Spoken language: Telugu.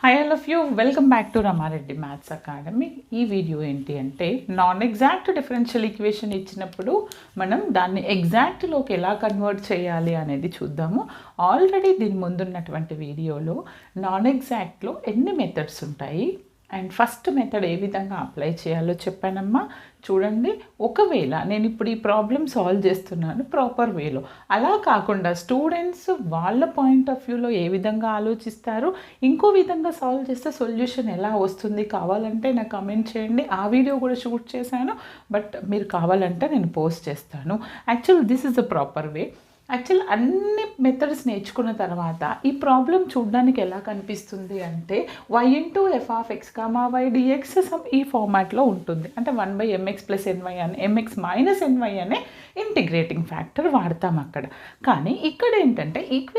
Hi all of you, welcome back to Rama Reddy maths academy. ఈ వీడియో ఏంటి అంటే నాన్ ఎగ్జాక్ట్ డిఫరెన్షియల్ ఈక్వేషన్ ఇచ్చినప్పుడు మనం దాన్ని ఎగ్జాక్ట్లోకి ఎలా కన్వర్ట్ చేయాలి అనేది చూద్దాము. ఆల్రెడీ దీని ముందున్నటువంటి వీడియోలో నాన్ ఎగ్జాక్ట్లో ఎన్ని మెథడ్స్ ఉంటాయి అండ్ ఫస్ట్ మెథడ్ ఏ విధంగా అప్లై చేయాలో చెప్పానమ్మా. చూడండి, ఒకవేళ నేను ఇప్పుడు ఈ ప్రాబ్లమ్ సాల్వ్ చేస్తున్నాను ప్రాపర్ వేలో, అలా కాకుండా స్టూడెంట్స్ వాళ్ళ పాయింట్ ఆఫ్ వ్యూలో ఏ విధంగా ఆలోచిస్తారు, ఇంకో విధంగా సాల్వ్ చేస్తే సొల్యూషన్ ఎలా వస్తుంది, కావాలంటే నాకు కమెంట్ చేయండి. ఆ వీడియో కూడా షూట్ చేశాను, బట్ మీరు కావాలంటే నేను పోస్ట్ చేస్తాను. Actual this is the proper way. Actual అన్ని మెథడ్స్ నేర్చుకున్న తర్వాత ఈ ప్రాబ్లం చూడడానికి ఎలా కనిపిస్తుంది అంటే y into F of X comma Y DX ఈ ఫార్మాట్లో ఉంటుంది. అంటే 1/mx ప్లస్ ఎన్వై అని mx మైనస్ ఎన్వై అనే ఇంటిగ్రేటింగ్ ఫ్యాక్టర్ వాడతాం అక్కడ. కానీ ఇక్కడ ఏంటంటే ఈక్వే